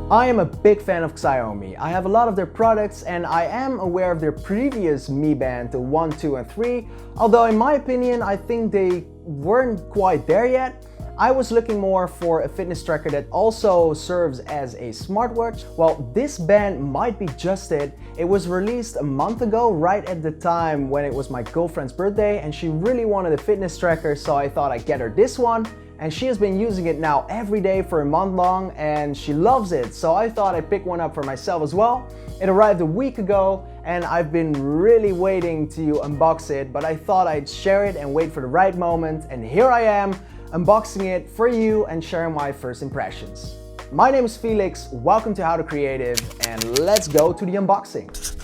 I am a big fan of Xiaomi. I have a lot of their products and I am aware of their previous Mi Band, the 1, 2 and 3, although in my opinion I think they weren't quite there yet. I was looking more for a fitness tracker that also serves as a smartwatch. Well, this band might be just it. It was released a month ago, right at the time when it was my girlfriend's birthday, and she really wanted a fitness tracker, so I thought I'd get her this one. And she has been using it now every day for a month long and she loves it. So I thought I'd pick one up for myself as well. It arrived a week ago and I've been really waiting to unbox it, but I thought I'd share it and wait for the right moment. And here I am, unboxing it for you and sharing my first impressions. My name is Felix, welcome to How to Creative, and let's go to the unboxing.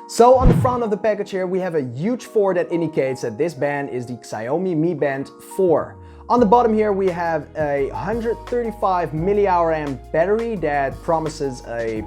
So on the front of the package here, we have a huge 4 that indicates that this band is the Xiaomi Mi Band 4. On the bottom here, we have a 135 mAh battery that promises a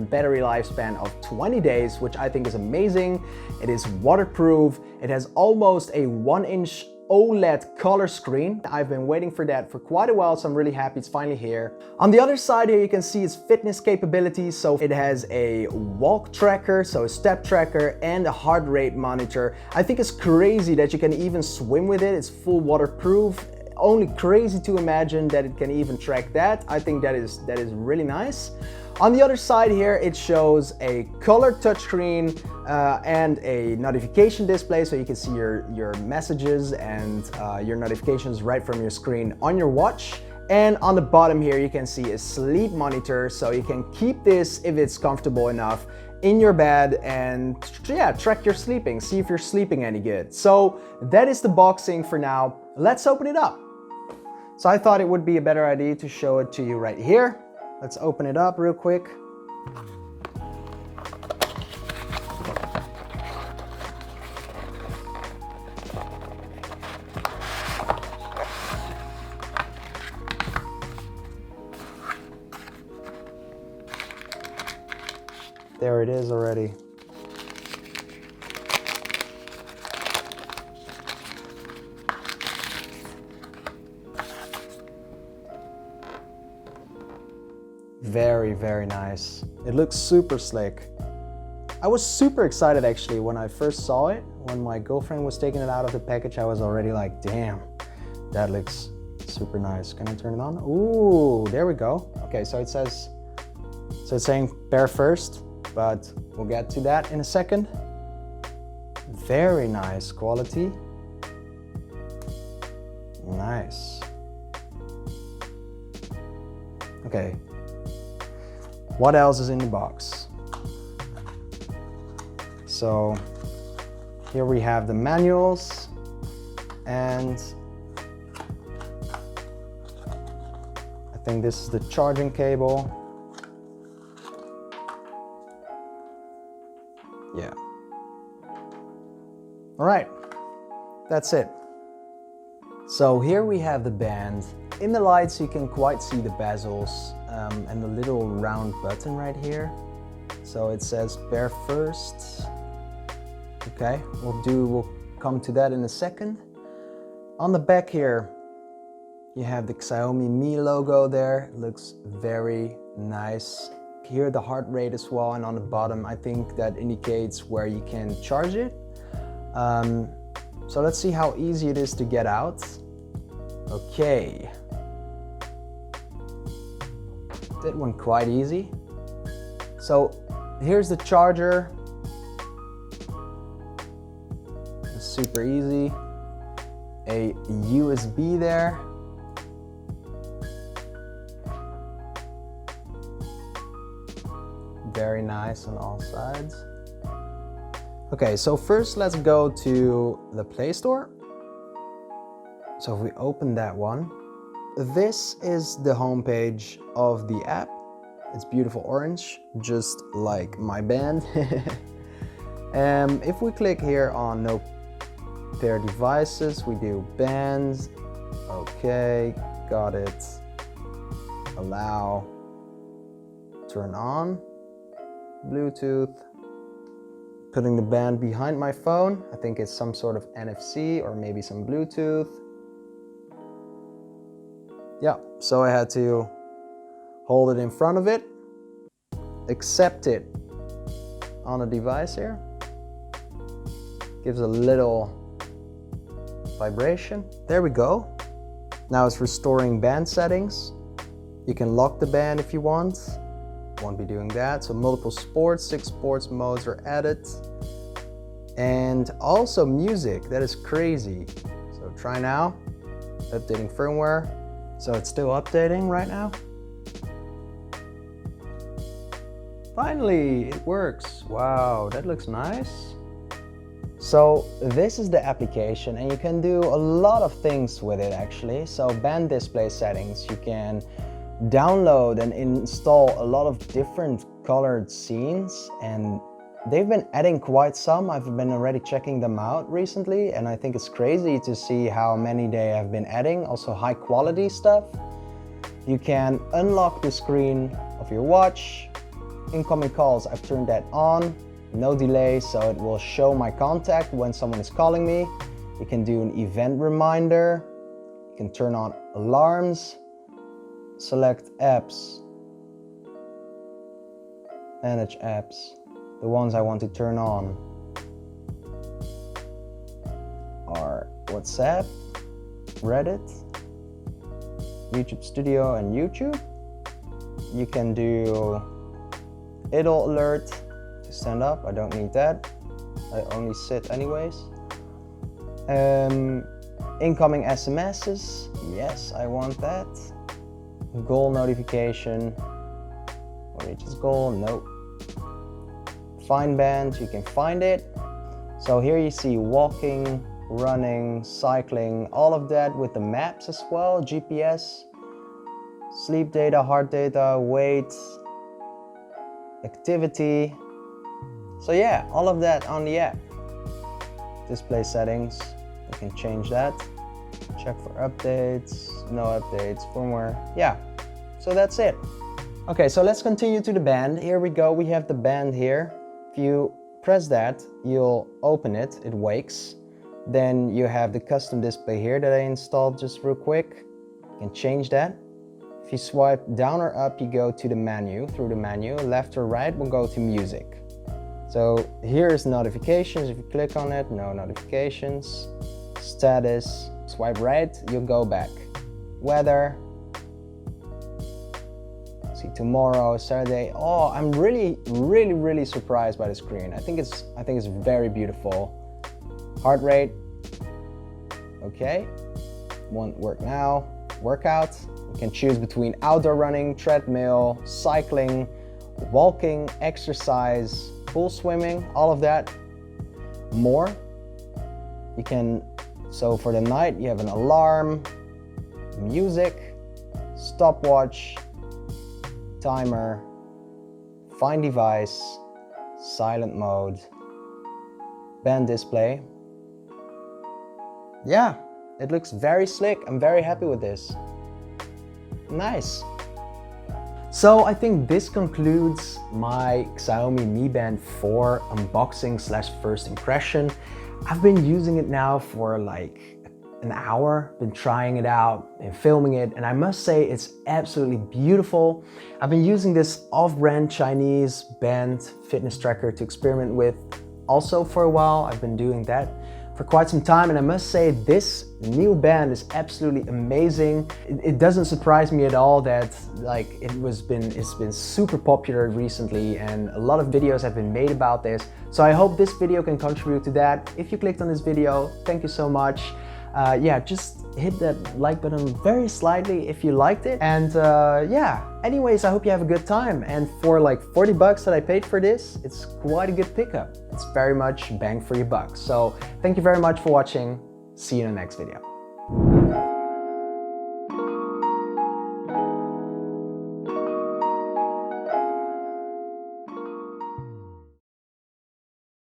battery lifespan of 20 days, which I think is amazing. It is waterproof. It has almost a 1-inch OLED color screen. I've been waiting for that for quite a while, so I'm really happy it's finally here. On the other side here, you can see its fitness capabilities. So it has a walk tracker, so a step tracker, and a heart rate monitor. I think it's crazy that you can even swim with it. It's full waterproof. Only crazy to imagine that it can even track that. I think that is really nice. On the other side here, it shows a color touchscreen and a notification display, so you can see your messages and your notifications right from your screen on your watch. And on the bottom here, you can see a sleep monitor, so you can keep this, if it's comfortable enough, in your bed and yeah, track your sleeping, see if you're sleeping any good. So that is the boxing for now. Let's open it up. So I thought it would be a better idea to show it to you right here. Let's open it up real quick. There it is already. Very, very nice. It looks super slick. I was super excited actually when I first saw it. When my girlfriend was taking it out of the package, I was already like, damn, that looks super nice. Can I turn it on? Ooh, there we go. Okay, so it's saying pair first, but we'll get to that in a second. Very nice quality. Nice. Okay. What else is in the box? So here we have the manuals and I think this is the charging cable. Yeah. All right, that's it. So here we have the band. In the lights you can quite see the bezels and the little round button right here. So it says pair first. Okay, we'll come to that in a second. On the back here you have the Xiaomi Mi logo there. It looks very nice. Here the heart rate as well, and on the bottom I think that indicates where you can charge it. So let's see how easy it is to get out. Okay. That one quite easy. So here's the charger. It's super easy. A USB there. Very nice on all sides. Okay, so first let's go to the Play Store. So if we open that one, this is the homepage of the app. It's beautiful orange, just like my band. If we click here on no pair devices, we do bands. Okay, got it. Allow, turn on, Bluetooth. Putting the band behind my phone. I think it's some sort of NFC or maybe some Bluetooth. Yeah, so I had to hold it in front of it, accept it on the device here. Gives a little vibration. There we go. Now it's restoring band settings. You can lock the band if you want. Won't be doing that. So multiple sports, 6 sports modes are added. And also music, that is crazy. So try now, updating firmware. So it's still updating right now. Finally, it works. Wow, that looks nice. So this is the application and you can do a lot of things with it actually. So band display settings, you can download and install a lot of different colored scenes, and they've been adding quite some. I've been already checking them out recently and I think it's crazy to see how many they have been adding. Also high quality stuff. You can unlock the screen of your watch. Incoming calls, I've turned that on. No delay, so it will show my contact when someone is calling me. You can do an event reminder. You can turn on alarms. Select apps. Manage apps. The ones I want to turn on are WhatsApp, Reddit, YouTube Studio, and YouTube. You can do idle alert to stand up. I don't need that. I only sit anyways. Incoming SMSs. Yes, I want that. Goal notification. Or reaches goal. Nope. Find band. You can find it. So here you see walking, running, cycling, all of that with the maps as well. GPS. Sleep data, heart data, weight, activity. So yeah, all of that on the app. Display settings, you can change that. Check for updates, no updates, firmware. Yeah, so that's it. Okay, so let's continue to the band. Here we go, we have the band here. If you press that, you'll open it, it wakes. Then you have the custom display here that I installed just real quick. You can change that. If you swipe down or up, you go to the menu, through the menu. Left or right will go to music. So here's notifications. If you click on it, no notifications. Status, swipe right, you'll go back. Weather. See tomorrow, Saturday. Oh, I'm really surprised by the screen. I think it's very beautiful. Heart rate. Okay. Won't work now. Workout. You can choose between outdoor running, treadmill, cycling, walking, exercise, pool swimming, all of that. More. You can, so for the night, you have an alarm, music, stopwatch, timer, find device, silent mode, band display. Yeah, it looks very slick. I'm very happy with this. Nice. So I think this concludes my Xiaomi Mi Band 4 unboxing slash first impression. I've been using it now for like an hour, been trying it out and filming it, and I must say it's absolutely beautiful. I've been using this off-brand Chinese band fitness tracker to experiment with also for a while. I've been doing that for quite some time, and I must say this new band is absolutely amazing. It doesn't surprise me at all that like it's been super popular recently, and a lot of videos have been made about this. So I hope this video can contribute to that. If you clicked on this video, thank you so much. Yeah, just hit that like button very slightly if you liked it. And yeah, anyways, I hope you have a good time. And for like 40 bucks that I paid for this, it's quite a good pickup. It's very much bang for your buck. So thank you very much for watching. See you in the next video.